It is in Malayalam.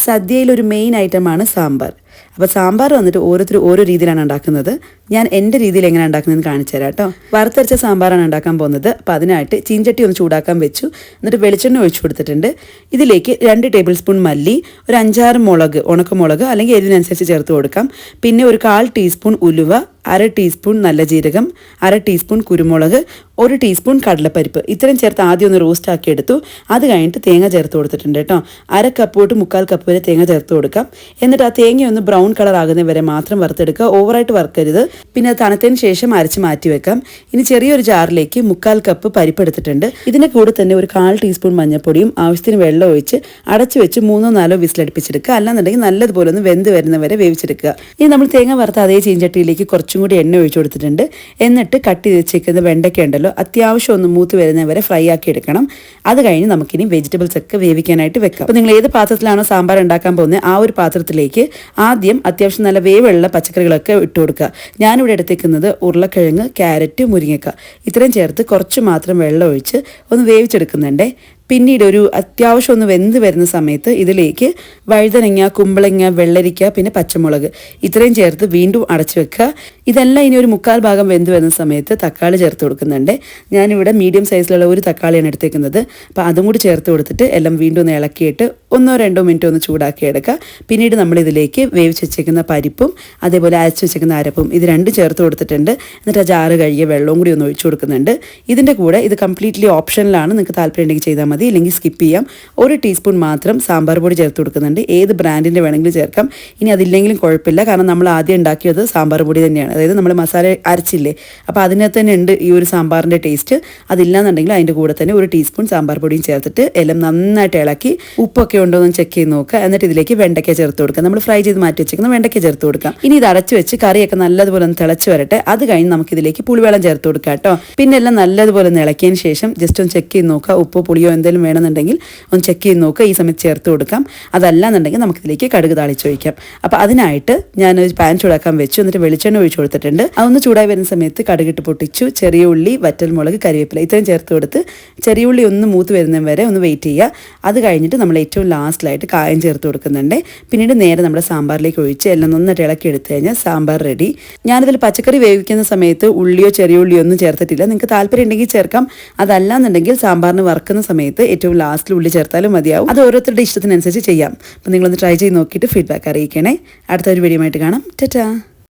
സദ്യയിലൊരു മെയിൻ ഐറ്റമാണ് സാമ്പാർ. അപ്പോൾ സാമ്പാർ വന്നിട്ട് ഓരോരുത്തരും ഓരോ രീതിയിലാണ് ഉണ്ടാക്കുന്നത്. ഞാൻ എൻ്റെ രീതിയിൽ എങ്ങനെ ഉണ്ടാക്കുന്നതെന്ന് കാണിച്ചു തരാം കേട്ടോ. വറുത്തരച്ച സാമ്പാറാണ് ഉണ്ടാക്കാൻ പോകുന്നത്. അപ്പോൾ അതിനായിട്ട് ചീഞ്ചട്ടി ഒന്ന് ചൂടാക്കാൻ വെച്ചു. എന്നിട്ട് വെളിച്ചെണ്ണ ഒഴിച്ചു കൊടുത്തിട്ടുണ്ട്. ഇതിലേക്ക് 2 ടേബിൾ സ്പൂൺ മല്ലി, ഒരു 5-6 മുളക്, ഉണക്കമുളക് അല്ലെങ്കിൽ എരിവിനനുസരിച്ച് ചേർത്ത് കൊടുക്കാം. പിന്നെ ഒരു 1/4 ടീസ്പൂൺ ഉലുവ, 1/2 ടീസ്പൂൺ നല്ല ജീരകം, 1/2 ടീസ്പൂൺ കുരുമുളക്, 1 ടീസ്പൂൺ കടലപ്പരിപ്പ്. ഇത്രയും ചേർത്ത് ആദ്യം ഒന്ന് റോസ്റ്റ് ആക്കി എടുത്തു. അത് കഴിഞ്ഞിട്ട് തേങ്ങ ചേർത്ത് കൊടുത്തിട്ടുണ്ട് കേട്ടോ. 1/2 കപ്പ് തൊട്ട് 1/4 കപ്പ് വരെ തേങ്ങ ചേർത്ത് കൊടുക്കാം. എന്നിട്ട് ആ തേങ്ങ ഒന്ന് ബ്രൗൺ കളർ ആകുന്ന വരെ മാത്രം വറുത്തെടുക്കുക. ഓവറായിട്ട് വറുക്കരുത്. പിന്നെ അത് തണുത്തതിന് ശേഷം അരച്ച് മാറ്റി വെക്കാം. ഇനി ചെറിയൊരു ജാറിലേക്ക് 1/4 കപ്പ് പരിപ്പ് എടുത്തിട്ടുണ്ട്. ഇതിൻ്റെ കൂടെ തന്നെ ഒരു 1/4 ടീസ്പൂൺ മഞ്ഞൾപ്പൊടിയും ആവശ്യത്തിന് വെള്ളം ഒഴിച്ച് അടച്ചു വെച്ച് 3-4 വിസിലടുപ്പിച്ചെടുക്കുക. അല്ലാന്നുണ്ടെങ്കിൽ നല്ലതുപോലെ ഒന്ന് വെന്ത് വരുന്നവരെ വേവിച്ചെടുക്കുക. ഇനി നമ്മൾ തേങ്ങ വറുത്ത അതേ ചീഞ്ചട്ടിയിലേക്ക് കുറച്ചും കൂടി എണ്ണ ഒഴിച്ചു കൊടുത്തിട്ടുണ്ട്. എന്നിട്ട് കട്ട് ചെയ്ത് വെച്ചേക്കുന്ന വെണ്ടയ്ക്ക ഉണ്ടല്ലോ, അത്യാവശ്യം ഒന്ന് മൂത്ത് വരുന്നവരെ ഫ്രൈ ആക്കി എടുക്കണം. അത് കഴിഞ്ഞ് നമുക്കിനി വെജിറ്റബിൾസ് ഒക്കെ വേവിക്കാനായിട്ട് വെക്കാം. അപ്പോൾ നിങ്ങൾ ഏത് പാത്രത്തിലാണോ സാമ്പാർ ഉണ്ടാക്കാൻ പോകുന്നത് ആ ഒരു പാത്രത്തിലേക്ക് ആദ്യം അത്യാവശ്യം നല്ല വേവുള്ള പച്ചക്കറികളൊക്കെ ഇട്ട് കൊടുക്കുക. ഞാനിവിടെ എടുത്തേക്കുന്നത് ഉരുളക്കിഴങ്ങ്, ക്യാരറ്റ്, മുരിങ്ങക്ക ഇത്രയും ചേർത്ത് കുറച്ച് മാത്രം വെള്ളം ഒഴിച്ച് ഒന്ന് വേവിച്ചെടുക്കുന്നുണ്ടേ. പിന്നീട് ഒരു അത്യാവശ്യം ഒന്ന് വെന്ത് വരുന്ന സമയത്ത് ഇതിലേക്ക് വഴുതനങ്ങ, കുമ്പളങ്ങ, വെള്ളരിക്ക, പിന്നെ പച്ചമുളക് ഇത്രയും ചേർത്ത് വീണ്ടും അടച്ചു വെക്കുക. ഇതെല്ലാം ഇനി ഒരു 1/4 ഭാഗം വെന്ത് വരുന്ന സമയത്ത് തക്കാളി ചേർത്ത് കൊടുക്കുന്നുണ്ട്. ഞാനിവിടെ മീഡിയം സൈസിലുള്ള ഒരു തക്കാളിയാണ് എടുത്തേക്കുന്നത്. അപ്പോൾ അതും കൂടി ചേർത്ത് കൊടുത്തിട്ട് എല്ലാം വീണ്ടും ഒന്ന് ഇളക്കിയിട്ട് 1-2 മിനിറ്റ് ഒന്ന് ചൂടാക്കി എടുക്കുക. പിന്നീട് നമ്മളിതിലേക്ക് വേവിച്ച് വെച്ചേക്കുന്ന പരിപ്പും അതേപോലെ അരച്ച് വെച്ചേക്കുന്ന അരപ്പും ഇത് രണ്ടും ചേർത്ത് കൊടുത്തിട്ടുണ്ട്. എന്നിട്ട് ആ ജാറ് കഴുകിയ വെള്ളവും കൂടി ഒന്ന് ഒഴിച്ചു കൊടുക്കുന്നുണ്ട്. ഇതിൻ്റെ കൂടെ ഇത് കംപ്ലീറ്റ്ലി ഓപ്ഷനിലാണ്, നിങ്ങൾക്ക് താല്പര്യം ഉണ്ടെങ്കിൽ ചെയ്താൽ മതി, ഇല്ലെങ്കിൽ സ്കിപ്പ് ചെയ്യാം. 1 ടീസ്പൂൺ മാത്രം സാമ്പാർ പൊടി ചേർത്ത് കൊടുക്കുന്നുണ്ട്. ഏത് ബ്രാൻഡിൻ്റെ വേണമെങ്കിലും ചേർക്കാം. ഇനി അതില്ലെങ്കിലും കുഴപ്പമില്ല, കാരണം നമ്മൾ ആദ്യം ഉണ്ടാക്കിയത് സാമ്പാർ പൊടി തന്നെയാണ്. അതായത് നമ്മൾ മസാല അരച്ചില്ലേ, അപ്പോൾ അതിനകത്ത് തന്നെ ഉണ്ട് ഈ ഒരു സാമ്പാറിൻ്റെ ടേസ്റ്റ്. അതില്ലാന്നുണ്ടെങ്കിൽ അതിൻ്റെ കൂടെ തന്നെ 1 ടീസ്പൂൺ സാമ്പാർ പൊടിയും ചേർത്തിട്ട് എല്ലാം നന്നായിട്ട് ഇളക്കി ഉപ്പൊക്കെ ഉണ്ടോ എന്ന് ചെക്ക് ചെയ്ത് നോക്കുക. എന്നിട്ട് ഇതിലേക്ക് വെണ്ടയ്ക്ക ചേർത്ത് കൊടുക്കുക. നമ്മൾ ഫ്രൈ ചെയ്ത് മാറ്റി വെച്ചിരിക്കുന്ന വെണ്ടയ്ക്ക ചേർത്ത് കൊടുക്കാം. ഇനി ഇത് അടച്ചു വെച്ച് കറിയൊക്കെ നല്ലതുപോലെ ഒന്ന് തിളച്ച് വരട്ടെ. അത് കഴിഞ്ഞ് നമുക്ക് ഇതിലേക്ക് പുളിവെള്ളം ചേർത്ത് കൊടുക്കാം കേട്ടോ. പിന്നെ എല്ലാം നല്ലതുപോലെ ഒന്ന് ഇളക്കിയതിന് ശേഷം ജസ്റ്റ് ഒന്ന് ചെക്ക് ചെയ്ത് നോക്കുക. ഉപ്പോ പുളിയോ എന്തെങ്കിലും വേണമെന്നുണ്ടെങ്കിൽ ഒന്ന് ചെക്ക് ചെയ്ത് നോക്കുക. ഈ സമയത്ത് ചേർത്ത് കൊടുക്കാം. അതല്ലാന്നുണ്ടെങ്കിൽ നമുക്കിതിലേക്ക് കടുക് താളിച്ച് ഒഴിക്കാം. അപ്പോൾ അതിനായിട്ട് ഞാനൊരു പാൻ ചൂടാക്കാൻ വെച്ചു. എന്നിട്ട് വെളിച്ചെണ്ണ ഒഴിച്ച് കൊടുത്തിട്ടുണ്ട്. അതൊന്ന് ചൂടായി വരുന്ന സമയത്ത് കടുകിട്ട് പൊട്ടിച്ചു. ചെറിയ ഉള്ളി, വറ്റൽമുളക്, കരിവേപ്പില ഇത്രയും ചേർത്ത് കൊടുത്ത് ചെറിയ ഉള്ളി ഒന്ന് മൂത്ത് വരുന്നതും വരെ ഒന്ന് വെയിറ്റ് ചെയ്യുക. അത് കഴിഞ്ഞിട്ട് നമ്മൾ ഏറ്റവും ലാസ്റ്റിലായിട്ട് കായം ചേർത്ത് കൊടുക്കുന്നുണ്ട്. പിന്നീട് നേരെ നമ്മുടെ സാമ്പാറിലേക്ക് ഒഴിച്ച് എല്ലാം നന്നായിട്ട് ഇളക്കി എടുത്തു കഴിഞ്ഞാൽ സാമ്പാർ റെഡി. ഞാനിതിൽ പച്ചക്കറി വേവിക്കുന്ന സമയത്ത് ഉള്ളിയോ ചെറിയ ഉള്ളിയോ ഒന്നും ചേർത്തിട്ടില്ല. നിങ്ങൾക്ക് താല്പര്യം ഉണ്ടെങ്കിൽ ചേർക്കാം. അതല്ലാന്നുണ്ടെങ്കിൽ സാമ്പാറിന് വറുക്കുന്ന സമയത്ത് ഏറ്റവും ലാസ്റ്റിൽ ഉള്ളി ചേർത്താലും മതിയാവും. അത് ഓരോരുത്തരുടെ ഇഷ്ടത്തിനനുസരിച്ച് ചെയ്യാം. അപ്പോൾ നിങ്ങളൊന്ന് ട്രൈ ചെയ്ത് നോക്കിയിട്ട് ഫീഡ്ബാക്ക് അറിയിക്കണേ. അടുത്തൊരു വീഡിയോ ആയിട്ട് കാണാം. ടാറ്റാ.